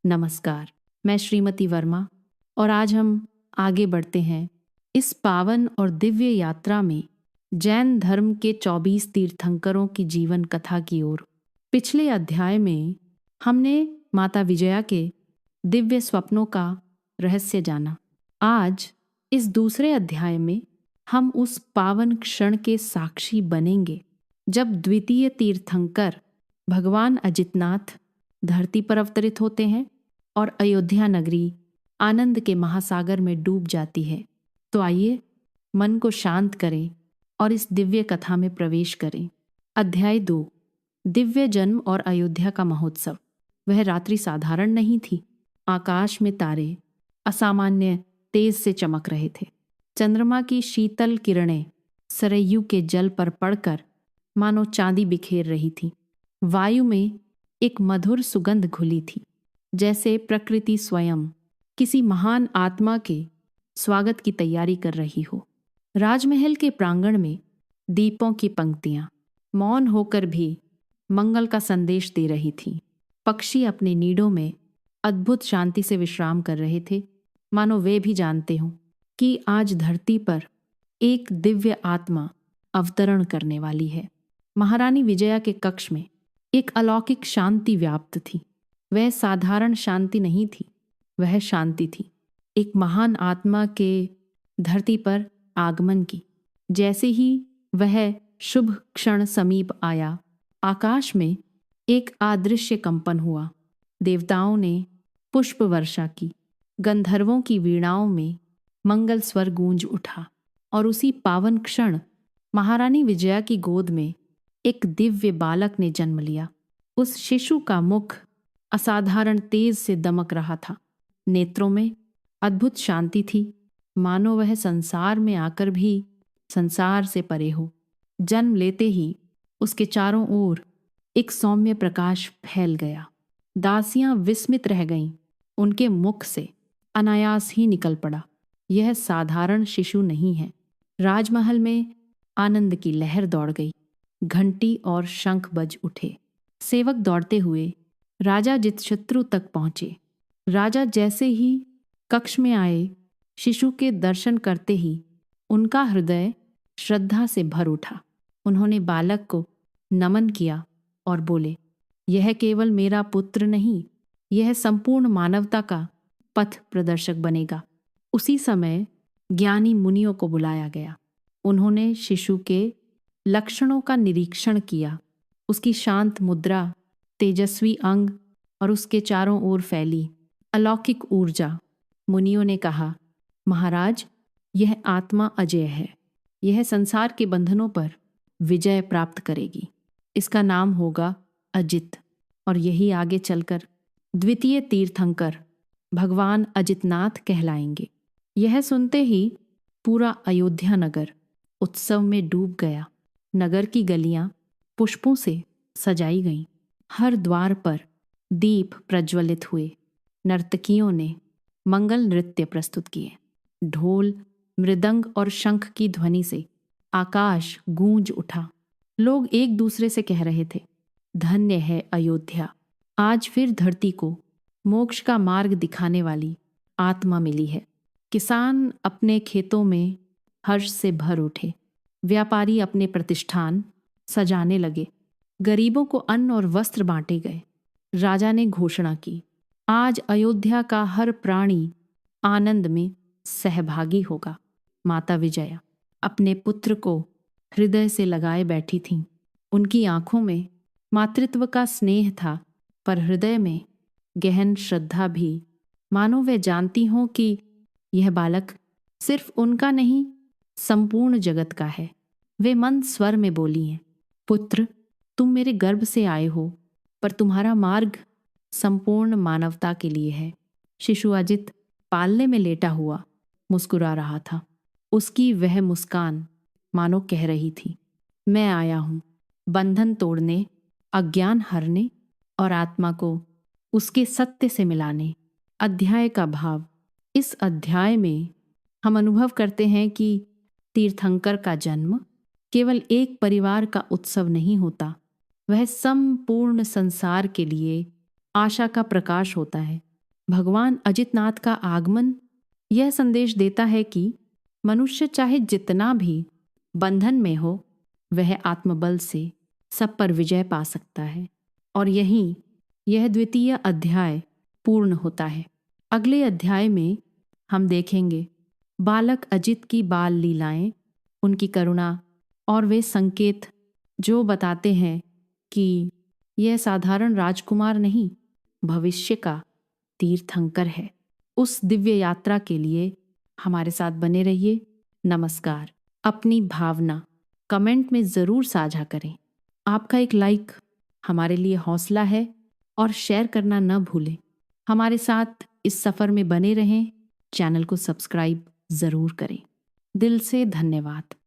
नमस्कार, मैं श्रीमती वर्मा और आज हम आगे बढ़ते हैं इस पावन और दिव्य यात्रा में जैन धर्म के 24 तीर्थंकरों की जीवन कथा की ओर। पिछले अध्याय में हमने माता विजया के दिव्य स्वप्नों का रहस्य जाना। आज इस दूसरे अध्याय में हम उस पावन क्षण के साक्षी बनेंगे जब द्वितीय तीर्थंकर भगवान अजितनाथ धरती पर अवतरित होते हैं और अयोध्या नगरी आनंद के महासागर में डूब जाती है। तो आइए मन को शांत करें और इस दिव्य कथा में प्रवेश करें। अध्याय 2, दिव्य जन्म और अयोध्या का महोत्सव। वह रात्रि साधारण नहीं थी। आकाश में तारे असामान्य तेज से चमक रहे थे। चंद्रमा की शीतल किरणें सरयू के जल पर पड़कर मानो चांदी बिखेर रही थी। वायु में एक मधुर सुगंध घुली थी, जैसे प्रकृति स्वयं किसी महान आत्मा के स्वागत की तैयारी कर रही हो। राजमहल के प्रांगण में दीपों की पंक्तियां मौन होकर भी मंगल का संदेश दे रही थीं। पक्षी अपने नीडों में अद्भुत शांति से विश्राम कर रहे थे, मानो वे भी जानते हों कि आज धरती पर एक दिव्य आत्मा अवतरण करने वाली है। महारानी विजया के कक्ष में एक अलौकिक शांति व्याप्त थी। वह साधारण शांति नहीं थी, वह शांति थी एक महान आत्मा के धरती पर आगमन की। जैसे ही वह शुभ क्षण समीप आया, आकाश में एक अदृश्य कंपन हुआ। देवताओं ने पुष्प वर्षा की, गंधर्वों की वीणाओं में मंगल स्वर गूंज उठा और उसी पावन क्षण महारानी विजया की गोद में एक दिव्य बालक ने जन्म लिया। उस शिशु का मुख असाधारण तेज से दमक रहा था। नेत्रों में अद्भुत शांति थी, मानो वह संसार में आकर भी संसार से परे हो। जन्म लेते ही उसके चारों ओर एक सौम्य प्रकाश फैल गया। दासियां विस्मित रह गईं। उनके मुख से अनायास ही निकल पड़ा, यह साधारण शिशु नहीं है। राजमहल में आनंद की लहर दौड़ गई। घंटी और शंख बज उठे। सेवक दौड़ते हुए राजा जितशत्रु तक पहुंचे। राजा जैसे ही कक्ष में आए, शिशु के दर्शन करते ही उनका हृदय श्रद्धा से भर उठा। उन्होंने बालक को नमन किया और बोले, यह केवल मेरा पुत्र नहीं, यह संपूर्ण मानवता का पथ प्रदर्शक बनेगा। उसी समय ज्ञानी मुनियों को बुलाया गया। उन्होंने शिशु के लक्षणों का निरीक्षण किया। उसकी शांत मुद्रा, तेजस्वी अंग और उसके चारों ओर फैली अलौकिक ऊर्जा। मुनियों ने कहा, महाराज, यह आत्मा अजय है। यह संसार के बंधनों पर विजय प्राप्त करेगी। इसका नाम होगा अजित और यही आगे चलकर द्वितीय तीर्थंकर भगवान अजितनाथ कहलाएंगे। यह सुनते ही पूरा अयोध्या नगर उत्सव में डूब गया। नगर की गलियां पुष्पों से सजाई गईं। हर द्वार पर दीप प्रज्वलित हुए। नर्तकियों ने मंगल नृत्य प्रस्तुत किए। ढोल, मृदंग और शंख की ध्वनि से आकाश गूंज उठा। लोग एक दूसरे से कह रहे थे, धन्य है अयोध्या, आज फिर धरती को मोक्ष का मार्ग दिखाने वाली आत्मा मिली है। किसान अपने खेतों में हर्ष से भर उठे। व्यापारी अपने प्रतिष्ठान सजाने लगे। गरीबों को अन्न और वस्त्र बांटे गए। राजा ने घोषणा की, आज अयोध्या का हर प्राणी आनंद में सहभागी होगा। माता विजया अपने पुत्र को हृदय से लगाए बैठी थीं। उनकी आंखों में मातृत्व का स्नेह था, पर हृदय में गहन श्रद्धा भी, मानो वे जानती हों कि यह बालक सिर्फ उनका नहीं, संपूर्ण जगत का है। वे मंद स्वर में बोली हैं, पुत्र, तुम मेरे गर्भ से आए हो, पर तुम्हारा मार्ग संपूर्ण मानवता के लिए है। शिशु अजित पालने में लेटा हुआ मुस्कुरा रहा था। उसकी वह मुस्कान मानो कह रही थी, मैं आया हूं बंधन तोड़ने, अज्ञान हरने और आत्मा को उसके सत्य से मिलाने। अध्याय का भाव। इस अध्याय में हम अनुभव करते हैं कि तीर्थंकर का जन्म केवल एक परिवार का उत्सव नहीं होता, वह संपूर्ण संसार के लिए आशा का प्रकाश होता है। भगवान अजितनाथ का आगमन यह संदेश देता है कि मनुष्य चाहे जितना भी बंधन में हो, वह आत्मबल से सब पर विजय पा सकता है। और यहीं यह द्वितीय अध्याय पूर्ण होता है। अगले अध्याय में हम देखेंगे बालक अजित की बाल लीलाएं, उनकी करुणा और वे संकेत जो बताते हैं कि यह साधारण राजकुमार नहीं, भविष्य का तीर्थंकर है। उस दिव्य यात्रा के लिए हमारे साथ बने रहिए। नमस्कार। अपनी भावना कमेंट में ज़रूर साझा करें। आपका एक लाइक हमारे लिए हौसला है और शेयर करना न भूलें। हमारे साथ इस सफ़र में बने रहें। चैनल को सब्सक्राइब ज़रूर करें। दिल से धन्यवाद।